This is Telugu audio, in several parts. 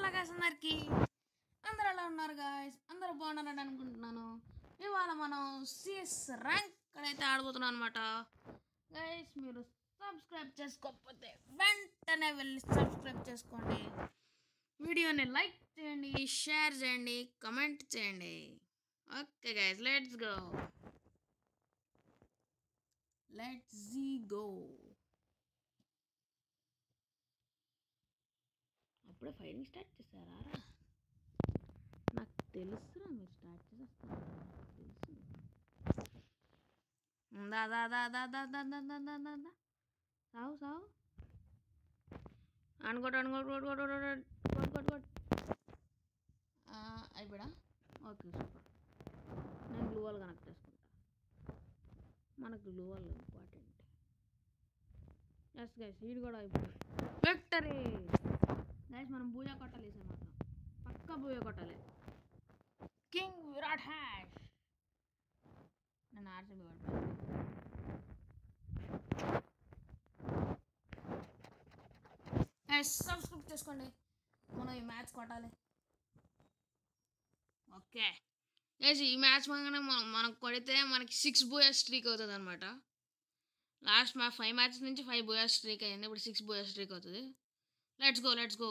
హలో గైస్ అందరికి అందరూ ఎలా ఉన్నారు గాయస్? అందరూ బాగున్నారని అనుకుంటున్నాను. ఇవాళ మనం సిఎస్ ర్యాంక్ అయితే ఆడబోతున్నాం అనమాట. గైస్ మీరు సబ్స్క్రైబ్ చేసుకోకపోతే వెంటనే వెళ్ళి సబ్స్క్రైబ్ చేసుకోండి. వీడియోని లైక్ చేయండి, షేర్ చేయండి, కమెంట్ చేయండి. Okay guys, let's go. అప్పుడే ఫైరింగ్ స్టార్ట్ చేశారా? నాకు తెలుసురా మీరు స్టార్ట్ చేసేస్తారు. తెలుసు. దా దా దా దా దా దా దా దా దా దా దా సావు సావు అనుకోటి అయిపోయా. Okay super. నేను గ్లూ వాల్ కనెక్ట్ చేసుకుంటా. మనకు gloo wall important. Yes guys, వీడు కూడా అయిపోయింది. విక్టరీ గైస్, మనం బూయా కొట్టాలి సార్, మాత్రం పక్కా బూయా కొట్టాలి. King Virat hash. నేను ఆర్సీబీ కొట్టాను. సబ్స్క్రైబ్ చేసుకోండి, మనం ఈ మ్యాచ్ కొట్టాలి. ఓకే ఈ మ్యాచ్ మనం కొడితే మనకి 6 బోయర్ స్ట్రీక్ అవుతుంది అనమాట. లాస్ట్ 5 మ్యాచెస్ నుంచి 5 బోయర్ స్ట్రీక్ అయింది, ఇప్పుడు 6 బోయర్ స్ట్రీక్ అవుతుంది. Let's go.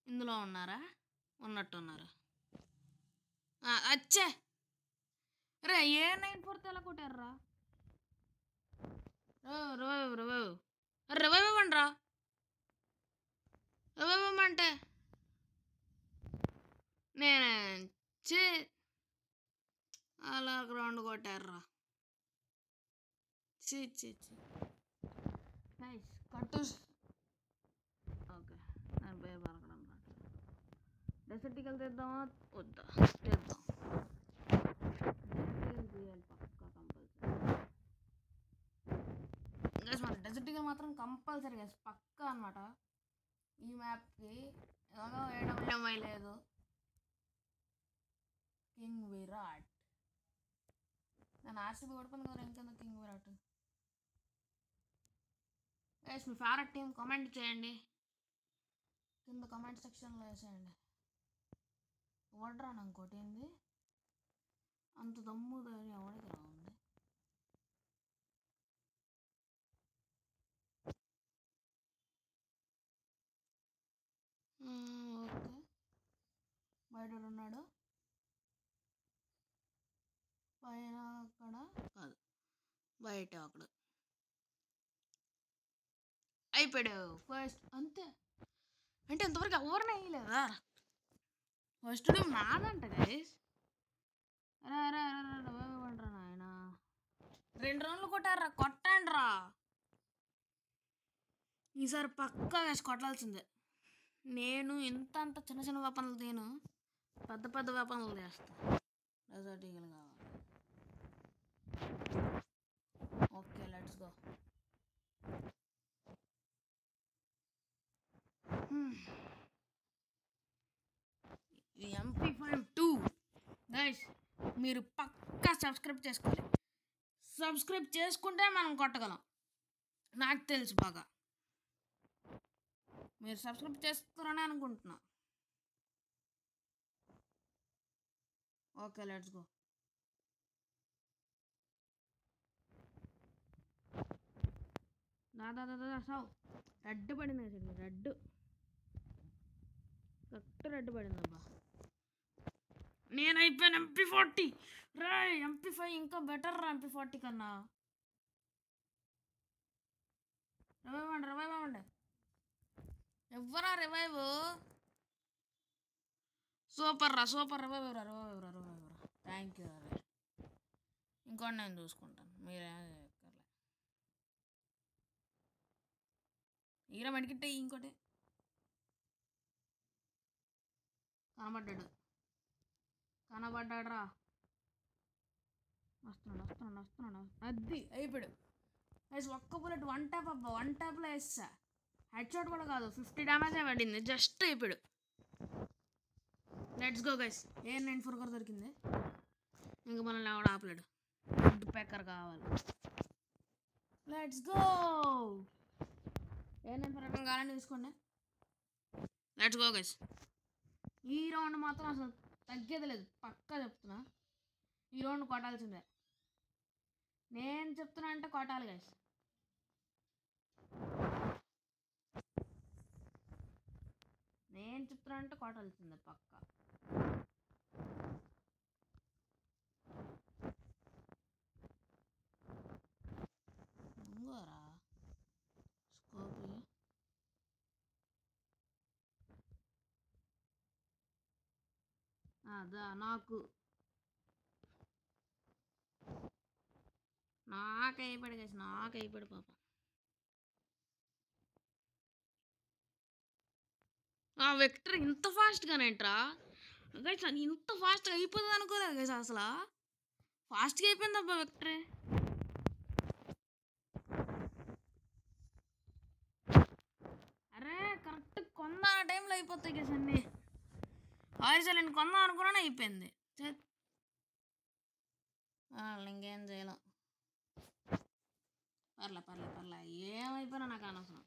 ఇందులో ఉన్నారా? ఉన్నట్టున్నారు. అచ్చే రే, ఏ 9-4 ఎలా కొట్టారా? రివైవ్ ఇవ్వండి రా. రివైవ్ ఇవ్వమంటే నేను అలా గ్రౌండ్ కొట్టారా? కట్టు. ఓకే, నేను పేరు పలకడం డెసర్టికల్ తెద్దామా వద్దా? తెద్దాం. పక్కా కంపల్సరీ గైస్, మన డెసర్టికల్ మాత్రం కంపల్సరీ గైస్, పక్కా అనమాట. ఈ మ్యాప్కి ఎలాగో ఏడవై లేదు. కింగ్ విరాట్. నేను ఆర్సీబీ ఓడిపోయింది కదా, ఇంకెందుకు కింగ్ విరాట్? గైస్, మీ ఫేవరెట్ టీం కామెంట్ చేయండి, కింద కామెంట్ సెక్షన్లో వేసేయండి. ఓడరా నాకు కొట్టింది, అంత దమ్ము ధైర్యం ఎవరికి రావుంది? ఓకే, బయట ఉన్నాడు. పైన అక్కడ కాదు, బయట అక్కడ అయిపోయాడు ఫస్ట్. అంతే అంటే ఇంతవరకు ఎవరిని వేయలేదా? ఫస్ట్ టీం నాదంట గైస్. అరే నాయన 2 రౌండ్లు కొట్టారా, కొట్టండి రా. ఈసారి పక్కా వేసి కొట్టాల్సిందే. నేను అంత చిన్న వేపనలు తీను, పెద్ద వేపనలు చేస్తా. డెజర్ట్ ఈగల్ కావాలి. Okay let's go. MP52 guys, మీరు పక్కా సబ్స్క్రైబ్ చేసుకోవాలి. సబ్స్క్రైబ్ చేసుకుంటే మనం కొట్టగలం, నాకు తెలుసు బాగా. మీరు సబ్స్క్రైబ్ చేస్తారని అనుకుంటున్నా. Okay let's go. దాదా సావు. రెడ్ పడింది, రెడ్ కరెక్ట్ రెడ్ పడిందబ్బా. నేను అయిపోయాను. MP40 రా. MP5 ఇంకా బెటర్ రా MP40 కన్నా. రివైవ్ అవ్వండి. ఎవ్వరా రివైవ్? సూపర్ రివైవ్ రా. థ్యాంక్ యూ రా. ఇంకోటి నేను చూసుకుంటాను, మీరే ఈర మెడికిట్టే. ఇంకోటి కనబడ్డాడు రా. వస్తున్నాడు. అది అయిపోయాడు. ఒక్క బుల్లెట్ 1 ట్యాప్ అబ్బా, 1 ట్యాప్లో వేస్తా. హెడ్ షాట్ కూడా కాదు, 50 డ్యామేజ్ పడింది, జస్ట్ అయిపోయాడు. Let's go guys. AR-94 కూడా దొరికింది, ఇంక మనల్ని ఎవడు ఆపలేడు. ఫుడ్ ప్యాకర్ కావాలి. Let's go. ఏమైనా ప్రకటన కావాలని తీసుకోండి. Let's go guys. ఈ రౌండ్ మాత్రం అసలు తగ్గేది లేదు, పక్కా చెప్తున్నా. ఈ రౌండ్ కొట్టాల్సిందే. నేను చెప్తున్నా అంటే కొట్టాలి గైస్. నేను చెప్తున్నా అంటే కొట్టాల్సిందే పక్కా. ఇంకోరా స్కోపి అదా నాకు అయిపోయాడు గైస్, నాకు అయిపోయాడు పాప. ఆ వెక్టర్ ఇంత ఫాస్ట్గానేంట్రా గైస్, ఇంత ఫాస్ట్గా అయిపోతుంది అనుకోలేదు గైస్. అసలు ఫాస్ట్గా అయిపోయింది అబ్బా వెక్టరే. అరే కరెక్ట్ కొందా టైంలో అయిపోతాయి గైస్ అన్నీ. ఆయిల్ నేను కొందాం అనుకున్నాను, అయిపోయింది. ఇంకేం చేయలేం. పర్లే ఏమైపోయినా నాకు అనవసరం.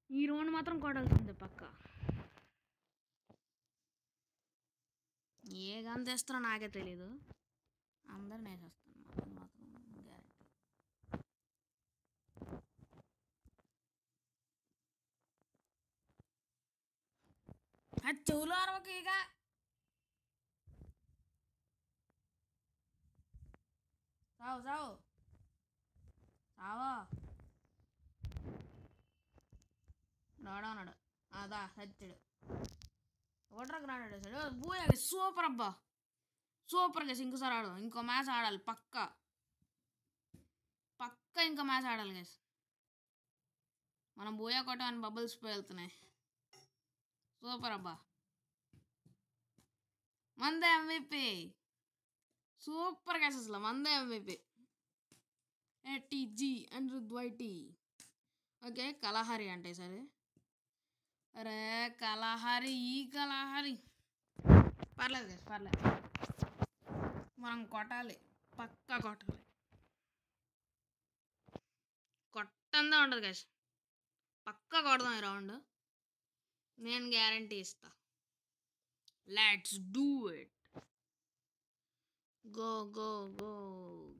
ఈ రౌండ్ మాత్రం కొట్టాల్సిందే పక్క. ఏ గన్ తెస్తారో నాకే తెలీదు, అందరు నేసేస్తాను మాత్రం గ్యారెంటీ. అది చెవులు అరవకు ఇక. సావు నాడు అదా సత్తుడు ఓటర్కి రాడు సరే. బూయా సూపర్ అబ్బా, సూపర్ గేస్. ఇంకోసారి ఆడదాం, ఇంకో మ్యాచ్ ఆడాలి పక్కా. ఇంకో మ్యాచ్ ఆడాలి గేస్. మనం బూయా కొట్టమని బబుల్స్ వెళ్తున్నాయి. సూపర్ అబ్బా, మందే MVP. సూపర్ గేస్, అసలు మందే MVP. ATG అనిరుద్ వైటీ. ఓకే కలహరి అంటే సరే. అరే కలహరి పర్లేదు గైస్, పర్లేదు. మనం కొట్టాలి, పక్కా కొట్టాలి. కొట్టందా ఉండదు గైస్, పక్కా కొడదాం ఈ రౌండ్. నేను గ్యారంటీ ఇస్తా. Let's do it. Go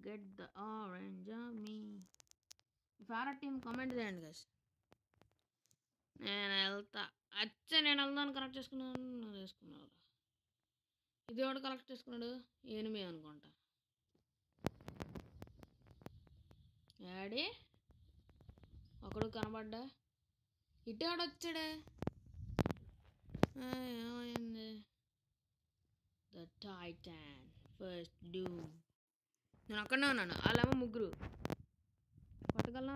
get the orange me. Favourite team comment చేయండి గైస్. నేను వెళ్తా. నేను వెళ్దాను కరెక్ట్ చేసుకున్నాను. ఇది ఎవడు కలెక్ట్ చేసుకున్నాడు? ఎనిమి అనుకుంటా. యాడి ఒకడు కనబడ్డా. ఇటేవాడు వచ్చాడే. ఏమైంది? ద టైటాన్ ఫస్ట్ డూమ్. నేను అక్కడనే ఉన్నాను, వాళ్ళేమో ముగ్గురు. కొట్టగలనా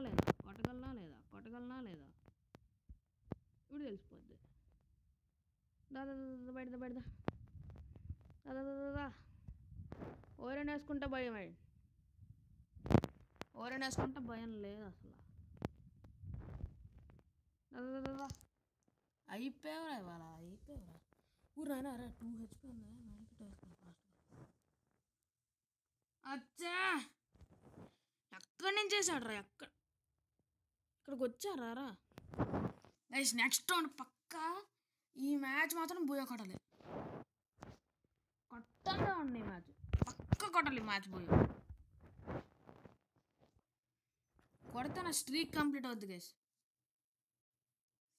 లేదా ఇప్పుడు తెలిసిపోద్ది. బయట ఓరెన్ వేసుకుంటే భయం భయం లేదు అసలు. అయిపోయావురా ఇవాళ, అయిపోయావురా. ఊరానా 2 HP ఉంది. అచ్చా ఎక్కడి నుంచి చేశాడు రా, ఇక్కడికి వచ్చారా గైస్. నెక్స్ట్ రౌండ్ పక్కా. ఈ మ్యాచ్ మాత్రం బోయా కొట్టాలి, కొట్టంగా ఉంది ఈ మ్యాచ్. పక్కా కొట్టాలి మ్యాచ్ బోయా. కొడితే నా స్ట్రీక్ కంప్లీట్ అవుతుంది గైస్.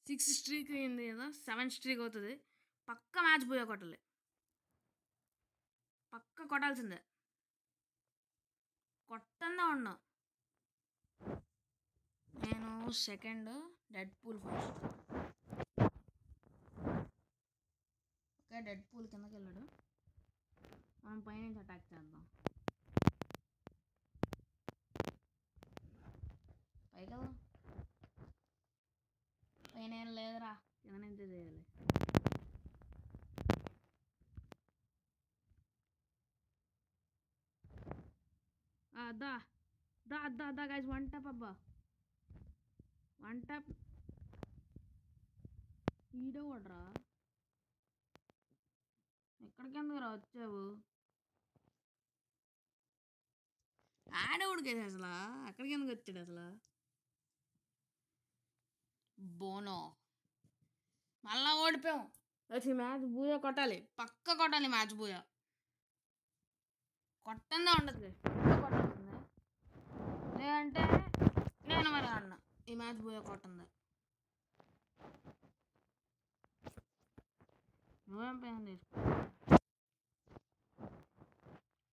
6 స్ట్రీక్ అయింది కదా, 7 స్ట్రీక్ అవుతుంది. పక్కా మ్యాచ్ బోయా కొట్టాలి, పక్కా కొట్టాల్సిందే. కొట్టంగా ఉన్నా. నేను second, dead pool first. Okay dead pool కిందకి వెళ్ళాడు, మనం పైనుంచి అటాక్ చేద్దాం. పైకి వెళ్దాం. పైన ఏం లేదురా, కింద నుంచే చేయాలి. దా గైస్, 1 ట్యాప్ అబ్బా, 1 ట్యాప్. ఈడో కొడరా, ఎక్కడికి ఎందుకు రా వచ్చావు? ఆడేవాడికి అసలు అక్కడికి ఎందుకు వచ్చాడు అసలు? బోనో మళ్ళా ఓడిపోయాం. వచ్చి మ్యాచ్ బూయా కొట్టాలి, పక్క కొట్టాలి. మ్యాచ్ బూయా కొట్టందే ఉండదు, కొట్టాల్సిందే. లేదంటే నేను మరి అన్నా ఈ మ్యాచ్ బూయా కొట్టింది. నువ్వేం పైన తీసుకో.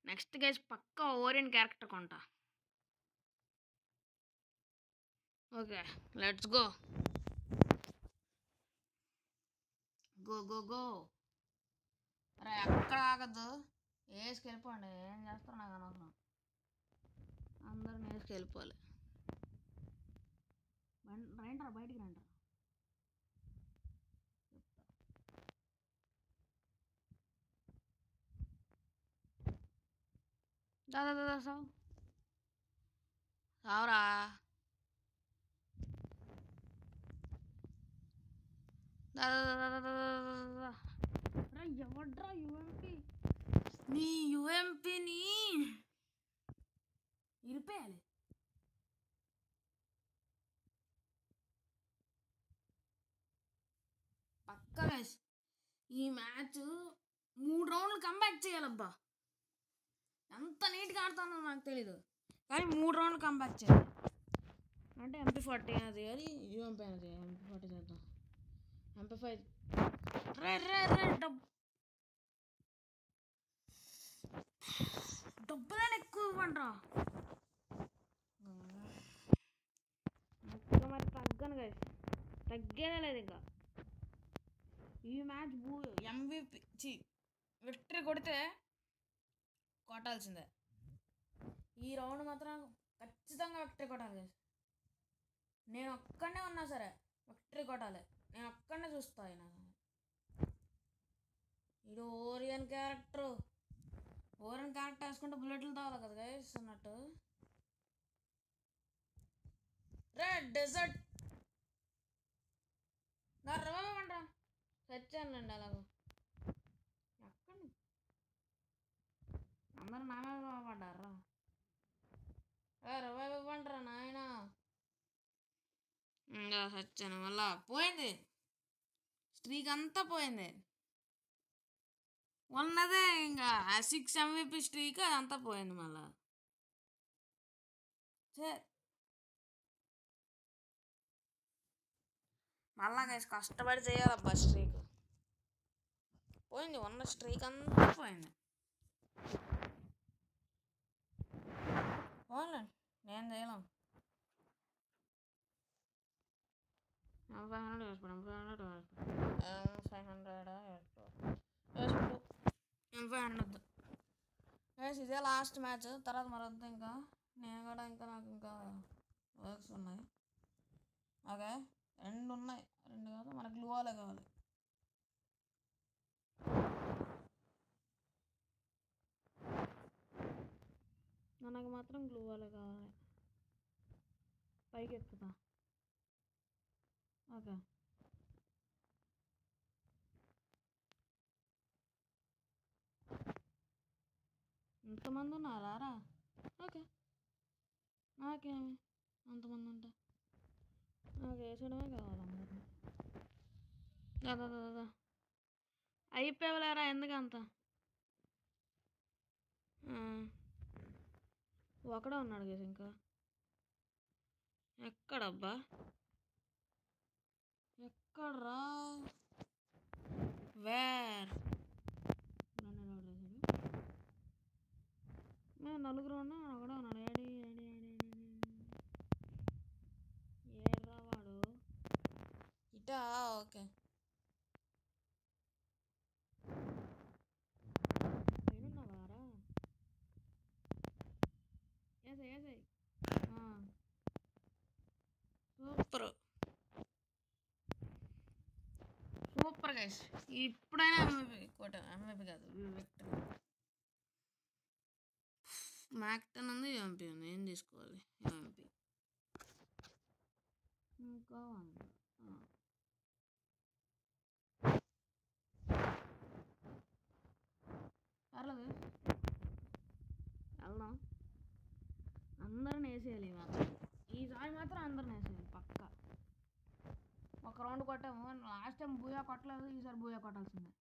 నెక్స్ట్ గేజ్ పక్క ఓరియన్ క్యారెక్టర్ కొంటా. Okay let's go go go go. అరే ఎక్కడ ఆగద్దు, వేసుకెళ్ళిపోండి. ఏం చేస్తారో నాకు అనవసరం. అందరిని వేసుకెళ్ళిపోవాలి. రండి బయటికి రండి. దాదా సావు సావురా. ఎవడ్రా యుఎంపి? నీ యుఎంపిని ఇరిపేయాలి. పక్కగా ఈ మ్యాచ్ 3 రౌండ్లు కంబ్యాక్ చేయాలబ్బా. ఎంత నీట్గా ఆడుతానో నాకు తెలీదు, కానీ 3 రౌండ్లు కంబ్యాక్ చేయాలి. అంటే MP40 అది అది యూఎంపీ అది MP40 చేద్దాం. MP5 డబ్బులని ఎక్కువ ఇవ్వండిరా. మరి తగ్గను కదా, తగ్గేదే లేదు ఇంకా. ఈ మ్యాచ్ MVP విక్టరీ కొడితే కొట్టాల్సిందే. ఈ రౌండ్ మాత్రం ఖచ్చితంగా విక్టరీ కొట్టాలి కదా. నేను ఒక్కడనే ఉన్నా సరే విక్టరీ కొట్టాలి. నేను ఒక్కడనే చూస్తా. అయినా ఇది ఓరియన్ క్యారెక్టర్ వేసుకుంటే బుల్లెట్లు తావాలి కదా గైస్ అన్నట్టు. రెడ్ డెజర్ట్ నా రవ్వండ్రా చచ్చానండి. అలాగో ఎక్కడ అందరూ నా మీద పడ్డారా? రవ్వ ఇవ్వండిరా నాయన. ఇంకా చచ్చాను, మళ్ళా పోయింది స్ట్రీక్ అంతా పోయింది. ఉన్నదే ఇంకా 6 MVP స్ట్రీక్ అదంతా పోయింది మళ్ళా. మళ్ళా కష్టపడి చేయాలబ్బా. స్ట్రీక్ పోయింది, ఉన్న స్ట్రీక్ అంతా పోయింది. పోన్లే నేను చేయలేం. 500 వేసుకోండి, 500 500 ఇదే లాస్ట్ మ్యాచ్. తర్వాత మరొద్దు ఇంకా. నేను కూడా నాకు ఇంకా వర్క్స్ ఉన్నాయి. ఓకే 2 ఉన్నాయి, 2 కాదు మనకు గ్లూవాలే కావాలి. మనకు మాత్రం గ్లూవాలే కావాలి. పైకి ఎక్కుతా. ఓకే ఇంతమంది ఉన్నారా? ఓకే నాకేమి అంతమంది ఉంటా. నాకు వేసడమే కావాలి అందరినీ. దాదా అయిపోలేరా ఎందుకంత? ఒకడే ఉన్నాడు కదా ఇంకా. ఎక్కడబ్బా ఎక్కడ్రా? వేర్ మేము 4 ఉన్నాం, ఒకడే ఉన్నాడు. ఏడి ఏడి ఏడ్రా వాడు? ఇటా ఓకే పైనున్నావారా? ఏసై సూపర్ సూపర్ గైస్. ఇప్పుడైనా MVP కాదు విక్టరీ. మ్యాక్టన్ ఉంది, యూఎంపీ ఉంది. ఏం తీసుకోవాలి? యూఎంపీ ఇంకా పర్లేదు వెళ్దాం. అందరిని వేసేయాలి మాత్రం. ఈసారి మాత్రం అందరిని వేసేయాలి పక్క. ఒక రౌండ్ కొట్టాము, లాస్ట్ టైం బూయా కొట్టలేదు, ఈసారి బూయా కొట్టాల్సిందే.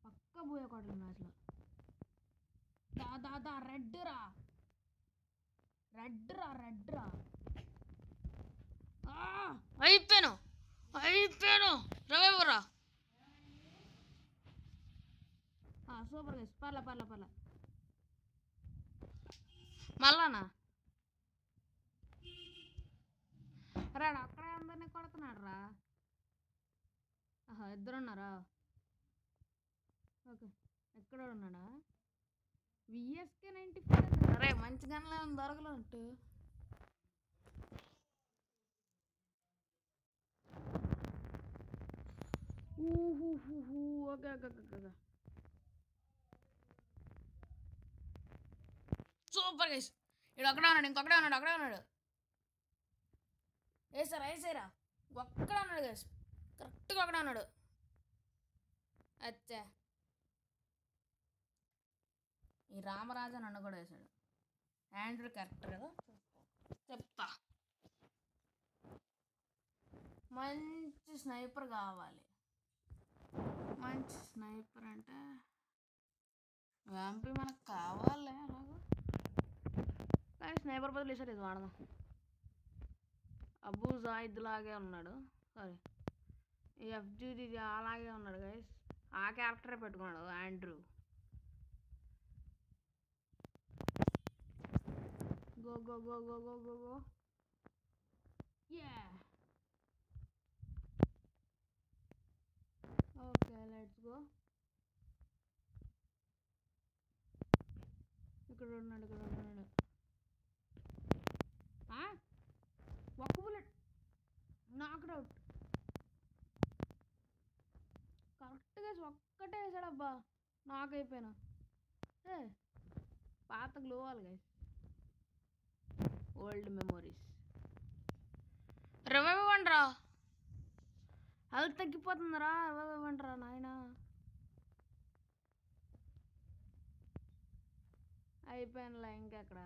పక్క బూయా కొట్టాలి మ్యాచ్లో. దా రెడ్ రా అయిపోయాను రవేవరా. సూపర్ గైస్, పర్లే మళ్ళానా రాడు అక్కడే అందరినీ కొడుతున్నాడు రా. ఇద్దరున్నారా? ఓకే, ఎక్కడ ఉన్నాడా? విఎస్కే 94. అరే మంచి గన్లో దొరకలంటు. Okay super guys. ఇక్కడ అక్కడే ఉన్నాడు, ఇంకొక్కడే ఉన్నాడు. వేసారా ఒక్కడే ఉన్నాడు గైస్, కరెక్ట్గా అక్కడే ఉన్నాడు. అచ్చా, ఈ రామరాజా నన్ను కూడా వేసాడు. ఆండ్రూ క్యారెక్టర్ కదా, చెప్తా. మంచి స్నైపర్ కావాలి. మంచి స్నైపర్ అంటే వ్యాంపీ మనకు కావాలి. అలాగా కానీ స్నైపర్ బదులు వేసారు, ఇది వాడదాం. అబూ జాయిద్ లాగే ఉన్నాడు, సారీ ఈ ఎఫ్జీది అలాగే ఉన్నాడు గైస్. ఆ క్యారెక్టరే పెట్టుకున్నాడు Andrew. Go yeah. Okay let's go. ఇక్కడ ఉన్నాడు. ఒక్క బుల్లెట్ నాక్డ్ అవుట్. కరెక్ట్గా ఒక్కటే వేసాడబ్బా, నాకైపోయాను. పాత గ్లోవాలి గైస్, ఓల్డ్ మెమోరీస్. రివైవ్ ఇవ్వండిరా, హెల్త్ తగ్గిపోతుందిరా. రివైవ్ ఇవ్వండిరా నాయనా. అయిపోయానులే ఇంకెక్కడ.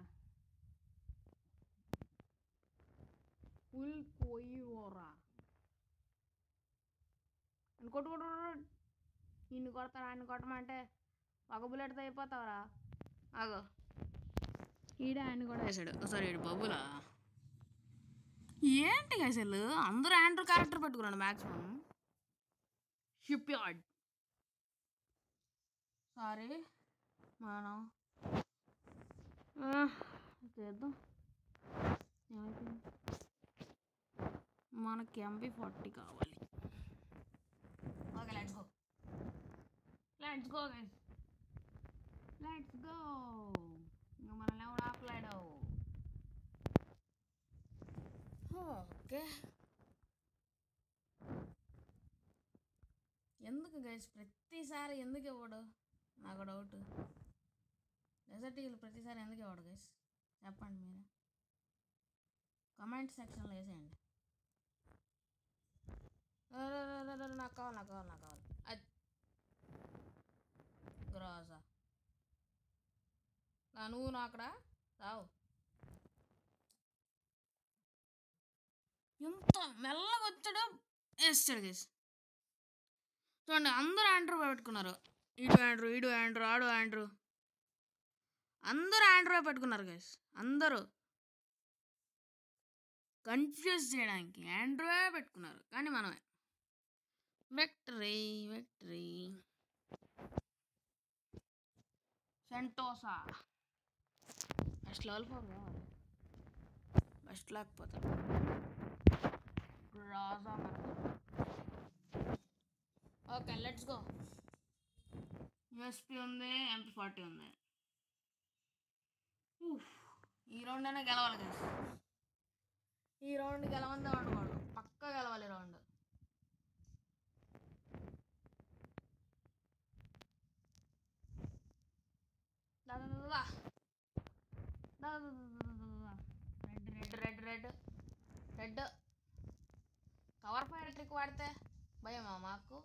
ఫుల్ పోయిరా కొట్టు. నిన్ను కొడతారా? ఆయన కొట్టమంటే ఒక బుల్లెట్తో అయిపోతావురా. ఆగో, ఈడే ఆయన కూడా వేసాడు. సారీ, బబులా. ఏంటి అసలు అందరూ ఆండ్రూ క్యారెక్టర్ పెట్టుకున్నాడు మ్యాక్సిమం. Ship yard. సారీ మనం చేద్దాం. ఏమైపోయింది? మనకి MP40 కావాలి. Okay let's go guys, let's go. ఇంకా మనల్ని ఎవడు ఆపలేడు. ఓకే, ఎందుకు గైస్ ప్రతిసారి ఎందుకు ఇవ్వడు? నాకు డౌట్. డెజర్ట్ ఈగల్ ప్రతిసారి ఎందుకు ఇవ్వడు గైస్? చెప్పండి మీరు, కమెంట్ సెక్షన్లో వేసేయండి. నాకు కావాలి. గ్రోజా నువ్వు నాకడా రావు. ఎంత మెల్లగా వచ్చాడు, వేస్తాడు గైస్. చూడండి, అందరూ ఆండ్రూ పెట్టుకున్నారు. ఈడు ఆండ్రూ ఆడు ఆండ్రూ, అందరూ ఆండ్రూ పెట్టుకున్నారు గైస్. అందరూ కన్ఫ్యూజ్ చేయడానికి ఆండ్రూ పెట్టుకున్నారు, కానీ మనమే విక్టరీ. సెంటోసా బెస్ట్ లెవెల్ 4 కావాలి, బెస్ట్ లేకపోతే రాజా మనకు. Okay let's go. యూఎస్పీ ఉంది, MP40 ఉంది. ఈ రౌండ్ అయినా గెలవాలి కదా. ఈ రౌండ్ గెలవందే అనుకోడు, పక్కా గెలవాలి round. Red cover fire trick వాడితే భయమా మాకు?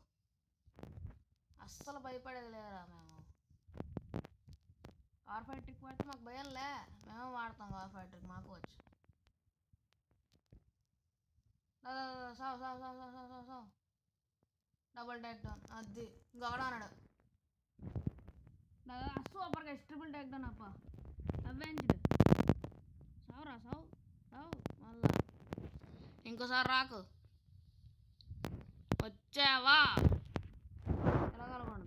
అస్సలు భయపడేది లేరా మేము. R5 ట్రిక్ వాడితే మాకు భయంలే, మేము వాడతాం R5 ట్రిక్, మాకు వచ్చు. సావు డబుల్ టేక్ డౌన్. అది ఇంకొకడు అన్నాడు సూపర్గా ట్రిపుల్ టేక్ డౌన్ అప్ప అవ్వేంచుడు. సావు మళ్ళా ఇంకోసారి రాకు. వచ్చావా ఎలాగలకూడదు.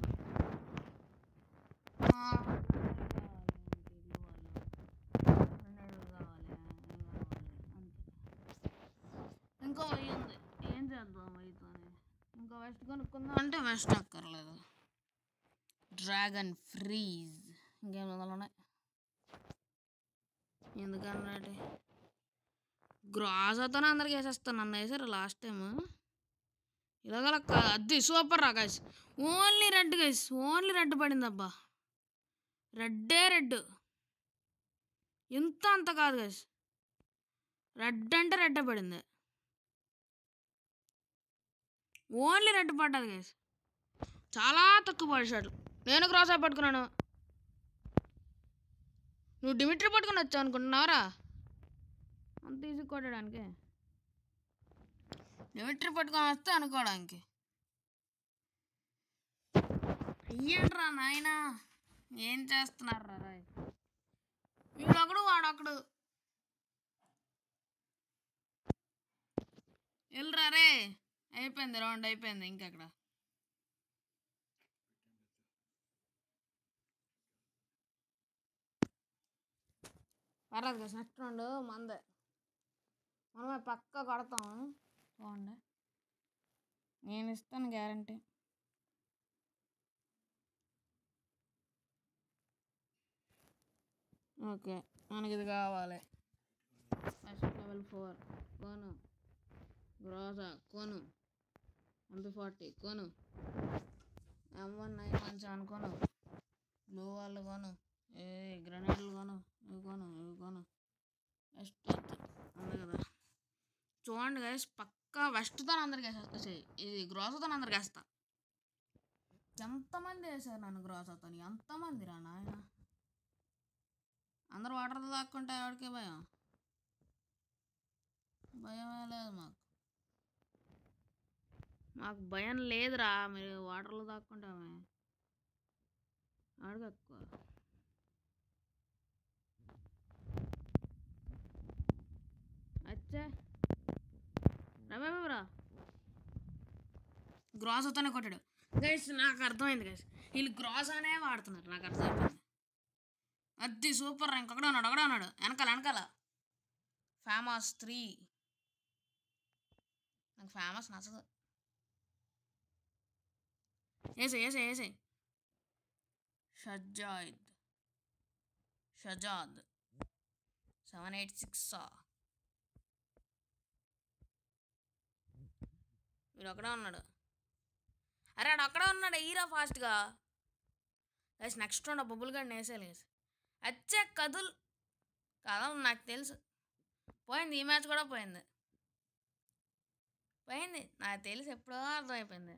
ఇంకో వెయ్యి ఉంది, ఏం చేద్దాం వెయ్యితోనే. ఇంకో వెస్ట్ కొనుక్కుందాం అంటే వెస్ట్ అక్కర్లేదు. డ్రాగన్ ఫ్రీజ్ ఇంకేం ఉన్నాయి ఎందుకన్నట్టు. గ్రాజాతోనే అందరికి వేసేస్తాను, నన్ను వేసారు లాస్ట్ టైం. ఇలాగల అది సూపర్ రా guys. Only red guys, only red పడింది అబ్బా. రెడ్ ఇంత అంత కాదు గైస్, రెడ్ అంటే రెడ్డే పడింది. ఓన్లీ రెడ్ పడ్డది గైస్, చాలా తక్కువ పడిషాడు. నేను క్రాస్ అయి పట్టుకున్నాను, నువ్వు డిమిట్రీ పట్టుకుని వచ్చావు అనుకుంటున్నావరా? అంత ఈజీ కొట్టడానికి డిమిట్రీ పట్టుకొని వస్తే అనుకోవడానికి. అయ్యంట్రా నాయనా, ఏం చేస్తున్నారా రాయ్? వీడొకడు వాడొకడు. వెళ్ళరా రే, అయిపోయింది రౌండ్ అయిపోయింది. ఇంకెక్కడ పర్లేదు కదా, నెక్స్ట్ రౌండ్ మందే, మనమే పక్కా కొడతాము. చూడండి, నేను ఇస్తాను గ్యారంటీ. ఓకే, మనకి ఇది కావాలి. ఫస్ట్ లెవెల్ 4 కొను, గ్రోజా కొను, MP40 కొను, M1917 కొను, బ్లూ వాళ్ళు కొను, గ్రెనేడ్లు కొను, ఇవి కొను. వెస్ట్ ఉంది కదా. చూడండి గైస్, పక్కా వెస్ట్తో అందరికి వేసేస్తా. ఇది గ్రోజాతో అందరికి వేస్తా. ఎంతమంది వేసారు నన్ను గ్రోజాతో? ఎంతమంది రా నాయన? అందరూ వాటర్లో దాక్కుంటే ఎవరికి భయమే లేదు మాకు భయం లేదురా. మీరు వాటర్లో దాక్కుంటామే ఆడికి ఎక్కువ. అచ్చా రమేరా గ్రాసాతోనే కొట్టాడు గైస్. నాకు అర్థమైంది గైస్, వీళ్ళు గ్రాసానే వాడుతున్నారు, నాకు అర్థమైపోయింది. అది సూపర్. ఇంకొకడే ఉన్నాడు వెనకాల ఫేమస్ 3. నాకు ఫేమస్ నచ్చదు. వేసే షజాద్ 786. వీడు అక్కడే ఉన్నాడు. అరే ఆడు అక్కడే ఉన్నాడు, హీరో ఫాస్ట్గా. గైస్ నెక్స్ట్ రౌండ్ బొబ్బులు గడ్డి వేసేయాలి గైస్. అచ్చే కదులు కదా, నాకు తెలుసు. పోయింది, ఈ మ్యాచ్ కూడా పోయింది. నాకు తెలుసు, ఎప్పుడో అర్థమైపోయింది.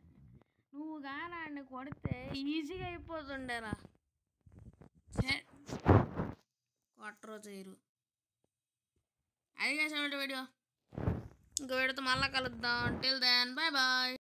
నువ్వు కానీ ఆడిని కొడితే ఈజీగా అయిపోతుండేరా. కొట్టరో చేయరు. అది చేసిన వీడియో, ఇంకో వీడియోతో మళ్ళీ కలుద్దాం. Till then bye bye.